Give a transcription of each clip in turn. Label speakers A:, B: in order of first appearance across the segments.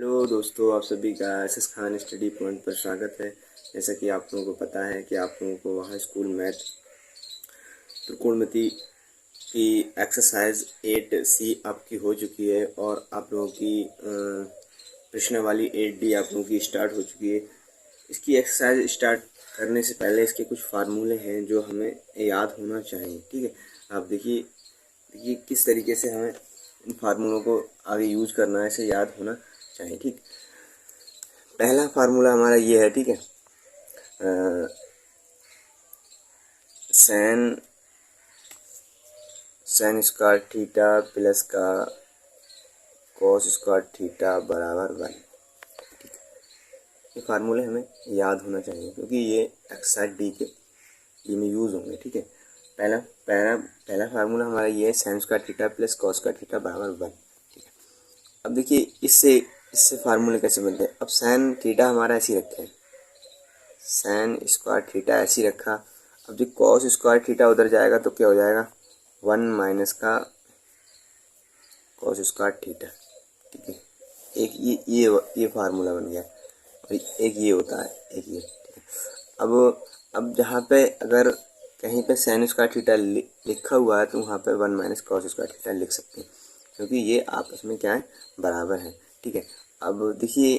A: Hello दोस्तों, आप सभी का एस खान स्टडी पॉइंट पर स्वागत है। जैसा कि आप लोगों को पता है कि आप लोगों को वहाँ स्कूल मैथ त्रिकोणमिति की एक्सरसाइज 8C आपकी हो चुकी है और आप लोगों की प्रश्नावली 8D आप लोगों की स्टार्ट हो चुकी है। इसकी एक्सरसाइज स्टार्ट करने से पहले इसके कुछ फार्मूले हैं जो हमें याद होना चाहिए। ठीक है, आप देखिए किस तरीके से हमें इन फार्मूलों को आगे यूज करना है, इसे याद होना चाहिए। ठीक, पहला फार्मूला हमारा ये है। ठीक है, sin sin square theta plus का कॉस स्क्वायर थीटा बराबर 1। ये फार्मूले हमें याद होना चाहिए क्योंकि ये एक्सरसाइज डी में यूज़ होंगे। ठीक है, पहला पहला पहला फार्मूला हमारा ये है, sin square theta plus cos square theta बराबर 1। ठीक है, अब देखिए इससे इससे फार्मूले कैसे बनते हैं। अब सैन थीटा हमारा ऐसे रखे हैं, सैन स्क्वायर थीटा ऐसे रखा। अब जो कॉस स्क्वायर थीटा उधर जाएगा तो क्या हो जाएगा, 1 माइनस का कॉस स्क्वायर थीटा। ठीक है, एक ये फार्मूला बन गया और एक ये होता है, एक ये। ठीक है, अब जहाँ पे अगर कहीं पे सैन स्क्वायर थीटा लिखा हुआ है तो वहाँ पे 1 माइनस कॉस स्क्वायर थीटा लिख सकते हैं क्योंकि ये आपस में क्या है, बराबर है। ठीक है, अब देखिए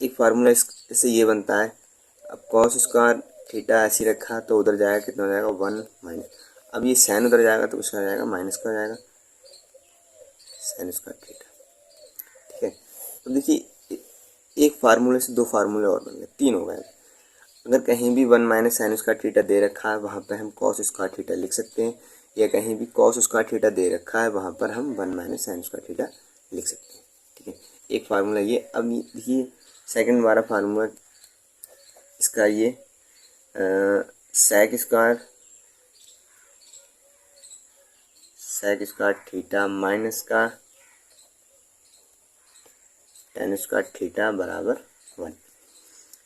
A: एक फार्मूला इससे ये बनता है। अब कॉस स्क्वायर थीटा ऐसी रखा तो उधर जाएगा, कितना हो जाएगा, 1 माइनस। अब ये सैन उधर जाएगा तो उसका जाएगा माइनस का हो जाएगा सैन स्क्वायर थीटा। ठीक है, तो देखिए एक फार्मूले से दो फार्मूले और बन गए, 3 हो गए। अगर कहीं भी 1 माइनस साइन स्क्वायर थीटा दे रखा है वहाँ पर हम कॉस स्क्वायर थीटा लिख सकते हैं, या कहीं भी कॉस स्क्वायर थीटा दे रखा है वहाँ पर हम 1 माइनस साइन स्क्वायर थीटा लिख सकते हैं। ठीक है, एक फार्मूला ये। अब देखिए सेकंड वाला फार्मूला इसका ये सेक स्क्वायर थीटा माइनस का टेन स्क्वायर थीटा बराबर 1।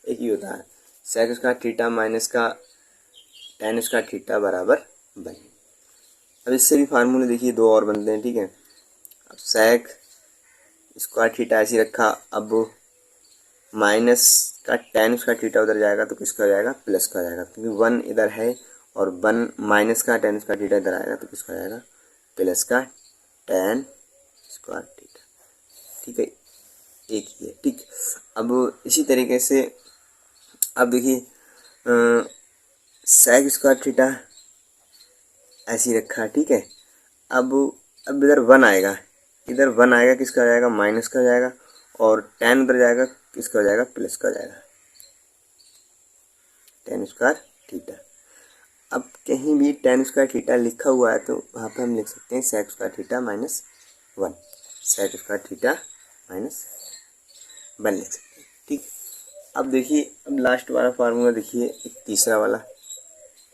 A: एक ही होता है, सेक स्क्वायर थीटा माइनस का टेन स्क्वायर थीटा बराबर 1। अब इससे भी फार्मूले देखिए दो और बनते हैं। ठीक है, अब सेक स्क्वायर थीटा ऐसे रखा, अब माइनस का टेन स्क्वायर थीटा उधर जाएगा तो किसका हो जाएगा, प्लस का हो जाएगा क्योंकि 1 इधर है, और 1 माइनस का टेन स्क्वायर थीटा इधर आएगा तो किसका हो जाएगा, प्लस का टेन स्क्वायर थीटा। ठीक है, एक ही है। ठीक, अब इसी तरीके से अब देखिए सेक स्क्वायर थीटा ऐसी रखा। ठीक है, अब इधर 1 आएगा, इधर 1 आएगा, किसका हो जाएगा, माइनस का हो जाएगा, और टेन उधर जाएगा, किसका हो जाएगा, प्लस का हो जाएगा टेन स्क्वायर थीटा। अब कहीं भी टेन स्क्वायर थीटा लिखा हुआ है तो वहाँ पे हम लिख सकते हैं sec square theta minus 1, sec square theta minus 1 लिख सकते हैं। ठीक, अब देखिए अब लास्ट वाला फार्मूला देखिए, एक तीसरा वाला।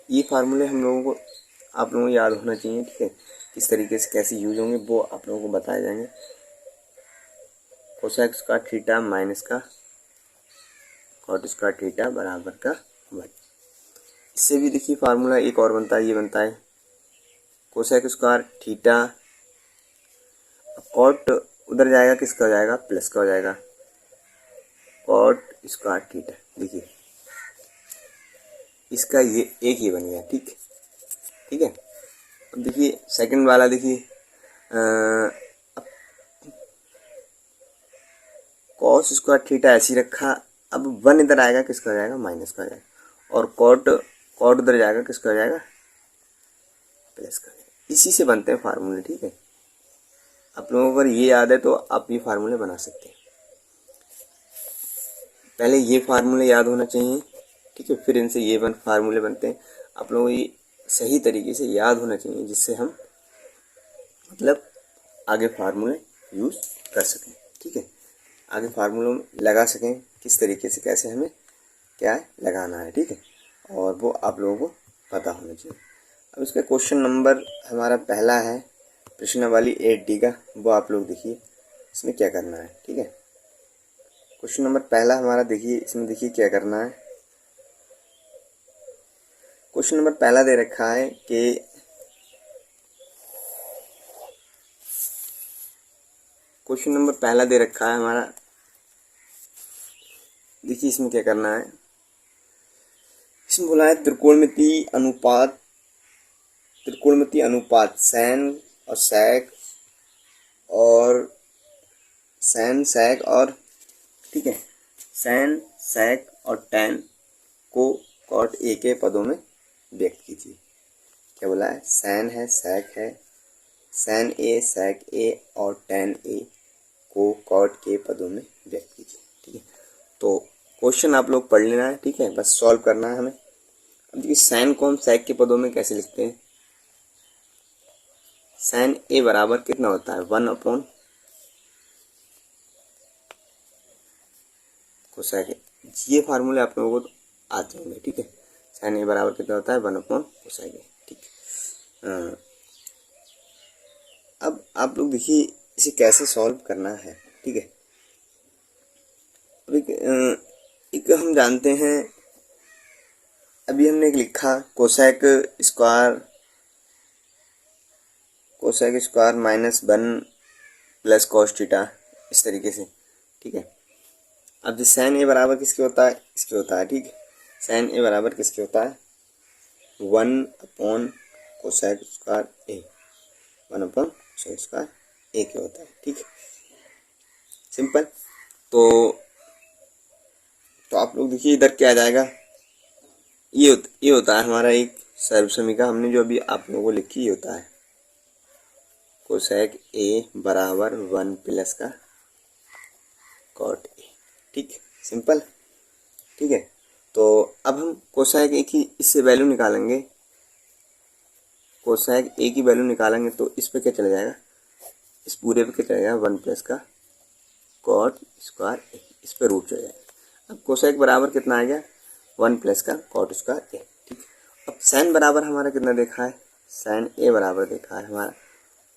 A: ये फार्मूले हम लोगों को आप लोगों को याद होना चाहिए। ठीक है, किस तरीके से कैसे यूज होंगे वो आप लोगों को बताए जाएंगे। कोसेक स्क्वायर थीटा माइनस का कॉट स्क्वायर थीटा बराबर का 1। इससे भी देखिए फार्मूला एक और बनता है, ये बनता है कोसेक स्क्वायर थीटा, कॉट उधर जाएगा, किसका हो जाएगा, प्लस का हो जाएगा कॉट स्क्वायर थीटा। देखिए इसका ये एक ही बन गया। ठीक, ठीक है, अब देखिए सेकंड वाला देखिए कॉस स्क्वायर थीटा ऐसी रखा, अब 1 इधर आएगा, किसका हो जाएगा, माइनस का हो जाएगा, और कॉट उधर जाएगा, किसका हो जाएगा, प्लस का हो जाएगा। इसी से बनते हैं फार्मूले। ठीक है, आप लोगों को अगर ये याद है तो आप ये फार्मूले बना सकते हैं। पहले ये फार्मूले याद होना चाहिए। ठीक है, फिर इनसे ये फार्मूले बनते हैं। आप लोगों को ये सही तरीके से याद होना चाहिए जिससे हम मतलब आगे फार्मूले यूज कर सकें। ठीक है, आगे फार्मूलों में लगा सकें किस तरीके से, कैसे हमें क्या है लगाना है। ठीक है, और वो आप लोगों को पता होना चाहिए। अब इसका क्वेश्चन नंबर हमारा पहला है प्रश्नावली 8D का, वो आप लोग देखिए इसमें क्या करना है। ठीक है, क्वेश्चन नंबर पहला हमारा देखिए, इसमें देखिए क्या करना है। क्वेश्चन नंबर पहला दे रखा है कि क्वेश्चन नंबर पहला दे रखा है हमारा देखिए इसमें क्या करना है, इसमें बोला है त्रिकोणमितीय अनुपात सैन और सैक और सैन सैक और, ठीक है, सैन सैक और टैन को कॉट ए के पदों में व्यक्त कीजिए। क्या बोला है, सैन है, सैक है, सैन ए, सैक ए और टैन ए को कॉट के पदों में व्यक्त कीजिए। ठीक है, तो क्वेश्चन आप लोग पढ़ लेना है, ठीक है, बस सॉल्व करना है हमें। अब देखिए सैन को हम सैक के पदों में कैसे लिखते हैं, सैन ए बराबर कितना होता है, 1 कोसेक ए। ये फार्मूले आप लोगों को आते होंगे, ठीक है, सैन ए बराबर कितना होता है, 1 कोसेक ए। ठीक, अब आप लोग देखिए इसे कैसे सॉल्व करना है। ठीक है, अब एक हम जानते हैं, अभी हमने एक लिखा cosec square -1 plus cos theta, इस तरीके से। ठीक है, अब जो सैन ए बराबर किसके होता है, इसके होता है। ठीक, सैन ए बराबर किसके होता है, 1 कोसेक स्क्वायर ए, 1 कोसेक स्क्वायर ए के होता है। ठीक, सिंपल। तो आप लोग देखिए इधर क्या आ जाएगा, ये होता है हमारा एक सर्वसमीका, हमने जो अभी आप लोगों को लिखी, ये होता है कोसेक ए बराबर 1 प्लस का कॉट ए। ठीक, सिंपल। ठीक है, तो अब हम कोसेक ए की इससे वैल्यू निकालेंगे, कोसेक ए की वैल्यू निकालेंगे तो इस पे क्या चला जाएगा, इस पूरे पे क्या चला जाएगा, 1 प्लस का कॉट स्क्वायर ए, इस पे रूट चला जाएगा। अब कोसेक बराबर कितना आ गया, 1 प्लस का कॉट स्क्वायर ए। ठीक, अब सैन बराबर हमारा कितना देखा है, सैन ए बराबर देखा है हमारा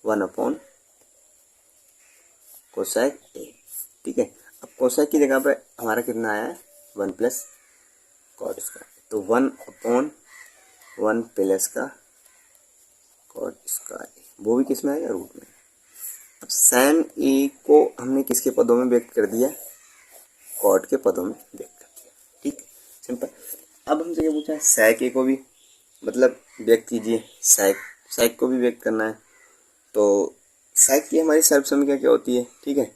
A: 1 कोसेक ए। ठीक है, अब कोसेक की जगह पे हमारा कितना आया है, 1 प्लस कॉट स्क्वायर, तो 1 प्लस का कॉट स्क्वायर, वो भी किस में आएगा, रूट में। अब सैन ए को हमने किसके पदों में व्यक्त कर दिया, कॉट के पदों में व्यक्त कर दिया। ठीक, सिंपल। अब हमसे क्या पूछा है, सैक ए को भी मतलब व्यक्त कीजिए, सैक को भी व्यक्त करना है। तो सैक की हमारी सर्वसमीका क्या होती है, ठीक है,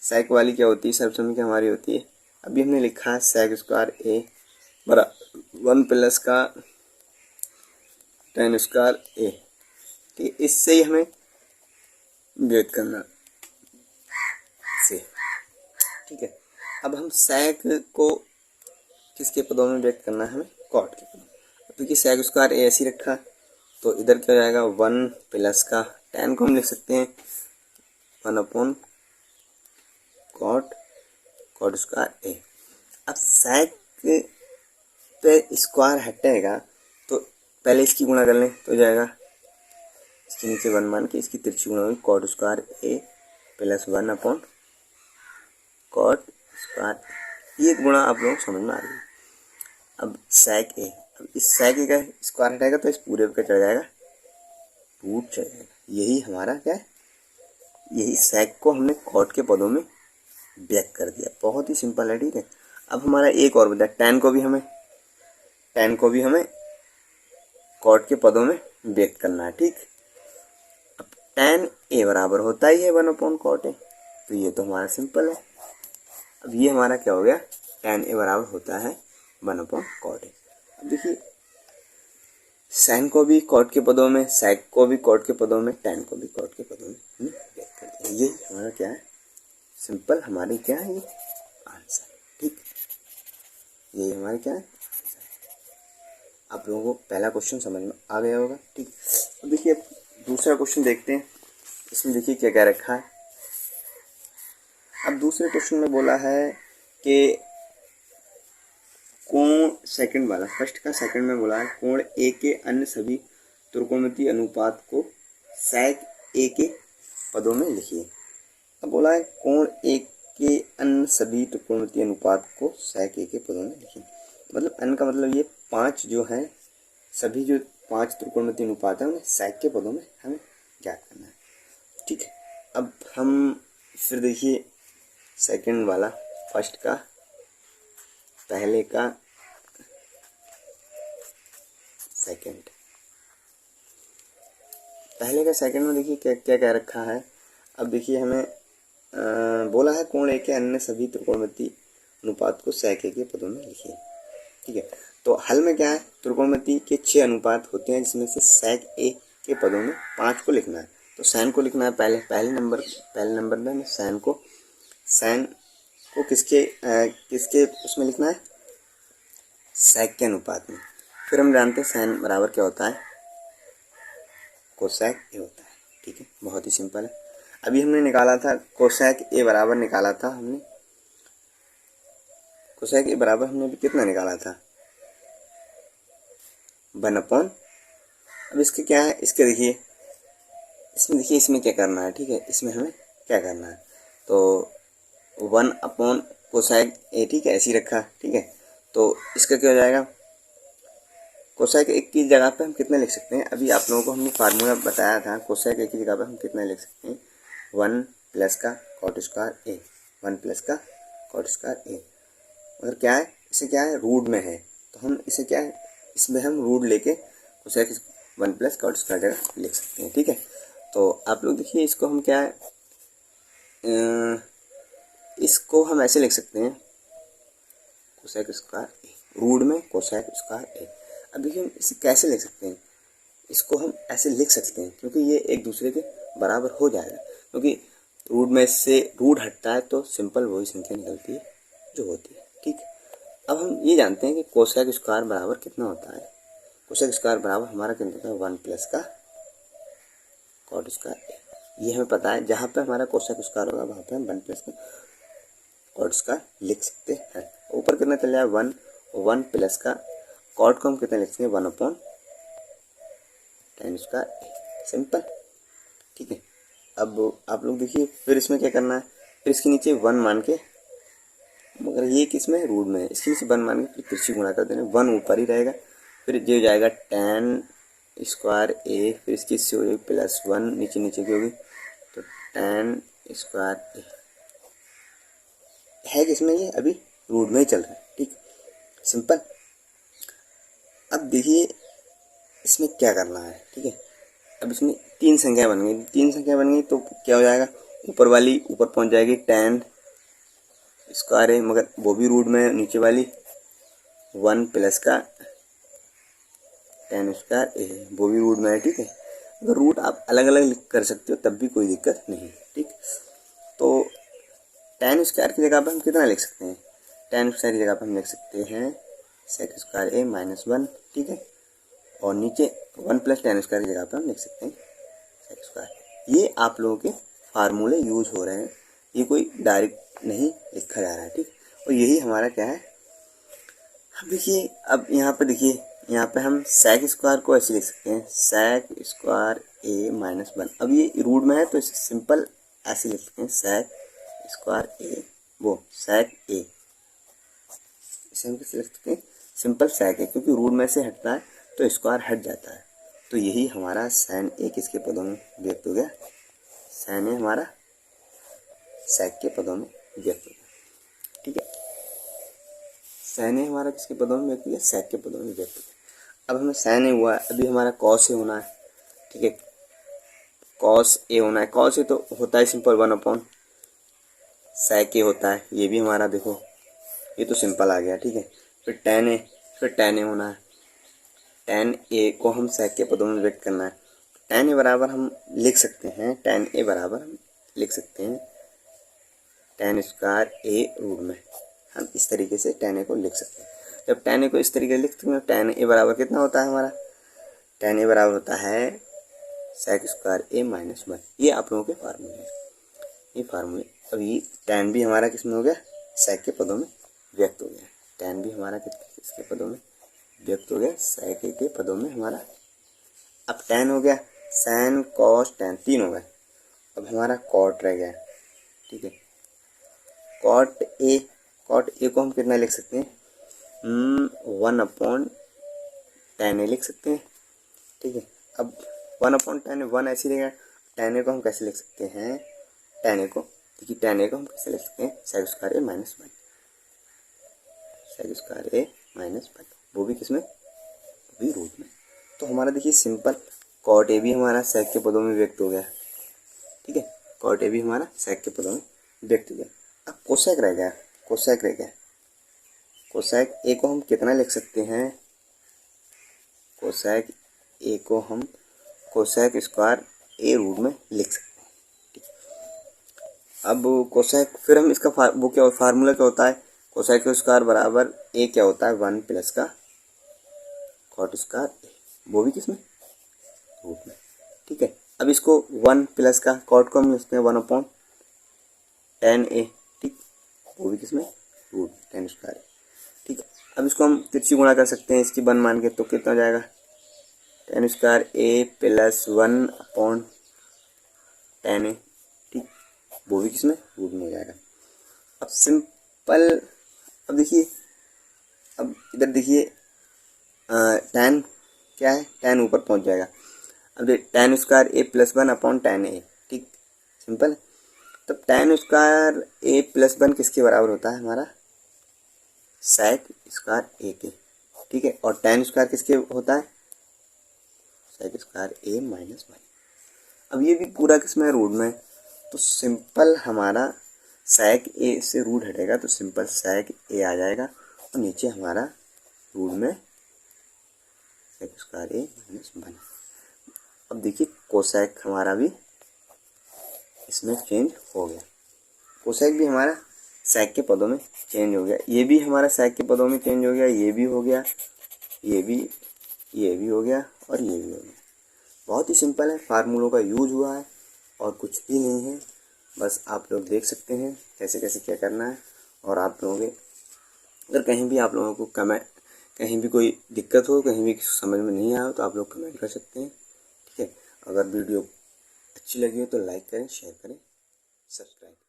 A: सैक वाली क्या होती है, सर्वसमीका हमारी होती है, अभी हमने लिखा है सैक स्क्वायर ए बराबर 1 प्लस का टैन स्क्वायर ए। ठीक, इससे ही हमें व्यक्त करना से। ठीक है, अब हम सैक को किसके पदों में व्यक्त करना है, हमें कॉट के पदों में। क्योंकि सैक स्क्वायर ए ऐसी रखा, तो इधर क्या हो जाएगा, 1 प्लस का टैन को हम लिख सकते हैं 1 कॉट स्क्वायर ए। अब सैक पे स्क्वायर हटेगा तो पहले इसकी गुणा कर लें, तो हो जाएगा इसके नीचे 1 मान के इसकी तिरछी गुणा होगी, कॉट स्क्वायर ए प्लस 1 कॉट स्क्वायर, ये गुणा आप लोग समझ में आ रही है। अब सैक ए, अब इस सैक ए का स्क्वायर हटाएगा तो इस पूरे पे चढ़ जाएगा, रूट चढ़ जाएगा। यही हमारा क्या है, यही सैक को हमने कॉट के पदों में व्यक्त कर दिया, बहुत ही सिंपल है। ठीक है, अब हमारा एक और बचा, टैन को भी हमें कॉट के पदों में व्यक्त करना है। ठीक, अब टैन ए बराबर होता ही है 1 कॉट ए, तो ये तो हमारा सिंपल है। अब ये हमारा क्या हो गया, टैन ए बराबर होता है 1 कॉट ए। अब देखिए सैन को भी कॉट के पदों में, सैक को भी कॉट के पदों में, टैन को भी कॉट के पदों में व्यक्त कर दिया। ये हमारा क्या है, सिंपल हमारी क्या है, ये आंसर। ठीक, ये हमारे क्या है, आप लोगों को पहला क्वेश्चन समझ में आ गया होगा। ठीक, अब देखिए दूसरा क्वेश्चन देखते हैं, इसमें देखिए क्या क्या रखा है। अब दूसरे क्वेश्चन में बोला है कि कोण, सेकंड वाला, फर्स्ट का सेकंड में बोला है कोण ए के अन्य सभी त्रिकोणमितीय अनुपात को सैक ए के पदों में लिखिए। अब बोला है कोण ए के अन्य सभी त्रिकोणमितीय अनुपात को सैक ए के पदों में लिखिए। मतलब अन्य का मतलब ये 5 जो है, सभी जो 5 त्रिकोणमितीय अनुपात है उन्हें सैक के पदों में हमें ज्ञात करना है। ठीक है, अब हम फिर देखिए सेकंड वाला फर्स्ट का पहले का सेकंड। पहले का सेकंड में देखिए क्या क्या क्या रखा है। अब देखिए हमें बोला है कोण ए के अन्य सभी त्रिकोणमितीय अनुपात को sec a के पदों में लिखिए। ठीक है, तो हल में क्या है, त्रिकोणमिति के 6 अनुपात होते हैं जिसमें से sec a के पदों में 5 को लिखना है। तो sin को लिखना है पहले नंबर में sin को किसके उसमें लिखना है, sec के अनुपात में। फिर हम जानते हैं sin बराबर क्या होता है, कोसेक ए होता है। ठीक है, बहुत ही सिंपल है। अभी हमने निकाला था कोसेक ए बराबर निकाला था हमने, कोसेक ए बराबर हमने भी कितना निकाला था, 1/। अब इसके क्या है, इसके देखिए इसमें क्या करना है। ठीक है, इसमें हमें क्या करना है, तो 1/, कोसेक ए। ठीक है, ऐसे ही रखा। ठीक है, तो इसका क्या हो जाएगा, कोसेक ए की जगह पे हम कितना लिख सकते हैं, अभी आप लोगों को हमने फार्मूला बताया था। कोसेक ए की जगह पे हम कितना लिख सकते हैं, 1 प्लस का कॉट स्क्वायर ए, 1 प्लस का कॉट स्क्वायर ए। अगर क्या है, इसे क्या है, रूट में है, तो हम इसे क्या है, इसमें हम रूट लेके कोसेक 1 प्लस कॉट स्क्वायर जगह लिख सकते हैं। ठीक है, तो आप लोग देखिए इसको हम क्या है, इसको हम ऐसे लिख सकते हैं, कोसेक स्क्वायर ए, रूट में कोसेक स्क्वायर ए। अब देखिए हम इसे कैसे लिख सकते हैं, इसको हम ऐसे लिख सकते हैं क्योंकि ये एक दूसरे के बराबर हो जाएगा, क्योंकि रूट में से रूट हटता है तो सिंपल वही संख्या निकलती है जो होती है। ठीक, अब हम ये जानते हैं कि कोसेक स्क्वायर बराबर कितना होता है। कोसेक स्क्वायर बराबर हमारा कितना होता है, 1 प्लस का कॉट स्क्वायर ए। ये हमें पता है, जहाँ पे हमारा कोसेक स्क्वायर होगा वहाँ पे हम 1 प्लस का कॉट स्क्वायर लिख सकते हैं। ऊपर कितना चल जाए, 1 प्लस का कॉट को हम कितना लिख सकते हैं, 1/tan स्क्वायर ए, सिंपल। ठीक है, अब आप लोग देखिए फिर इसमें क्या करना है, फिर इसके नीचे 1 मान के, मगर ये किस में, रूट में है, इसके नीचे 1 मान के फिर तिरछी गुणा कर देना, 1 ऊपर ही रहेगा, फिर जो जाएगा tan स्क्वायर ए, फिर इसकी इससे हो जाएगी +1, नीचे की होगी, तो tan स्क्वायर ए है किसमें, ये अभी रूट में ही चल रहा है। ठीक, सिंपल। अब देखिए इसमें क्या करना है। ठीक है, अब इसमें 3 संख्या बन गई, तो क्या हो जाएगा, ऊपर वाली ऊपर पहुंच जाएगी tan स्क्वायर है, मगर वो भी रूट में है, नीचे वाली 1 प्लस का tan स्क्वायर ए, वो भी रूट में है। ठीक है, अगर रूट आप अलग अलग कर सकते हो तब भी कोई दिक्कत नहीं। ठीक, तो tan स्क्वायर की जगह पर हम कितना लिख सकते हैं, tan स्क्वायर की जगह पर हम लिख सकते हैं sec स्क्वायर ए -1। ठीक है, और नीचे 1 प्लस tan स्क्वायर की जगह पर हम लिख सकते हैं sec स्क्वायर। ये आप लोगों के फार्मूले यूज हो रहे हैं, ये कोई डायरेक्ट नहीं लिखा जा रहा है। ठीक, और यही हमारा क्या है। अब देखिए, अब यहाँ पे देखिए, यहाँ पे हम sec स्क्वायर को ऐसे लिख सकते हैं, sec स्क्वायर ए -1। अब ये रूट में है तो इसे सिंपल ऐसे लिख सकते हैं, sec स्क्वायर ए, वो sec ए, इसे हम कैसे लिख सकते हैं, सिंपल sec ए, क्योंकि रूट में से हटता है तो स्क्वायर हट जाता है। तो यही हमारा sin ए किसके पदों में व्यक्त हो गया, sin ए हमारा sec के पदों में व्यक्त हो गया। ठीक है, sin ए हमारा किसके पदों में व्यक्त हो गया, sec के पदों में व्यक्त हो गया। अब हमें sin ए हुआ है, अभी हमारा cos ए होना है। ठीक है, cos ए होना है, cos ए तो होता है सिंपल 1/sec ए होता है, ये भी हमारा देखो ये तो सिंपल आ गया। ठीक है, फिर tan ए होना है, tan ए को हम sec के पदों में व्यक्त करना है। tan ए बराबर हम लिख सकते हैं, tan ए बराबर हम लिख सकते हैं tan स्क्वायर ए रूट में, हम इस तरीके से tan ए को लिख सकते हैं। जब tan ए को इस तरीके से लिखते हैं, tan ए बराबर कितना होता है हमारा, tan ए बराबर होता है sec स्क्वायर ए -1। ये आप लोगों के फार्मूले हैं, ये फार्मूले। अब ये tan भी हमारा किस में हो गया, sec के पदों में व्यक्त हो गया। tan भी हमारा किसके पदों में व्यक्त हो गया, sec के पदों में हमारा। अब tan हो गया, sin cos tan 3 हो गए, अब हमारा cot रह गया। ठीक है, cot ए को हम कितना लिख सकते हैं, 1/tan ए लिख सकते हैं। ठीक है, अब 1/tan ए 1 ऐसे रहेगा, tan ए को हम कैसे लिख सकते हैं, tan ए को हम कैसे लिख सकते हैं, sec स्क्वायर ए -1, सेक स्क्वायर ए माइनस 1, वो भी किसमें, वो भी रूट में। तो हमारा देखिए सिंपल कॉट ए भी हमारा सेक के पदों में व्यक्त हो गया, ठीक है, कॉट ए भी हमारा सेक के पदों में व्यक्त हो गया। अब कोसेक रह गया, कोसेक रह गया। कोसेक ए को हम कितना लिख सकते हैं, कोसेक ए को हम कोसेक स्क्वायर ए रूट में लिख सकते हैं, ठीक। अब कोसेक फिर हम इसका वो क्या फार्मूला क्या होता है, कोसेक स्क्वायर बराबर ए क्या होता है, 1 प्लस का कॉट स्क्वायर ए, वो भी किसमें, रूट में, ठीक है। अब इसको 1 प्लस का कॉट को हम लिखते हैं 1/tan ए, ठीक, वो भी किसमें, रूट tan स्क्वायर, ठीक है। अब इसको हम तिरछी गुणा कर सकते हैं इसकी 1 मान के, तो कितना जाएगा, tan स्क्वायर ए प्लस 1/tan ए, ठीक, वो भी किसमें, रूट में हो जाएगा। अब सिंपल, अब देखिए, अब इधर देखिए tan क्या है, tan ऊपर पहुंच जाएगा। अब देखिए tan स्क्वायर ए प्लस 1/tan ए, ठीक, सिंपल। तब tan स्क्वायर ए प्लस 1 किसके बराबर होता है, हमारा सेक स्क्वायर ए के, ठीक है। और tan स्क्वायर किसके होता है, सेक स्क्वायर ए माइनस 1। अब ये भी पूरा किसमें, रूट में। तो सिंपल हमारा सेक ए से रूट हटेगा तो सिंपल सेक ए आ जाएगा और नीचे हमारा रूट में सेक स्क्वायर ए माइनस 1। अब देखिए कोसेक हमारा भी इसमें चेंज हो गया, कोसेक भी हमारा सेक के पदों में चेंज हो गया, ये भी हमारा सेक के पदों में चेंज हो गया, ये भी हो गया, ये भी हो गया और ये भी हो गया। बहुत ही सिंपल है, फार्मूलों का यूज हुआ है और कुछ भी नहीं है, बस आप लोग देख सकते हैं कैसे कैसे क्या करना है। और आप लोगों के अगर कहीं भी आप लोगों को कमेंट, कहीं भी कोई दिक्कत हो, कहीं भी समझ में नहीं आया हो तो आप लोग कमेंट कर सकते हैं, ठीक है। अगर वीडियो अच्छी लगी हो तो लाइक करें, शेयर करें, सब्सक्राइब करें।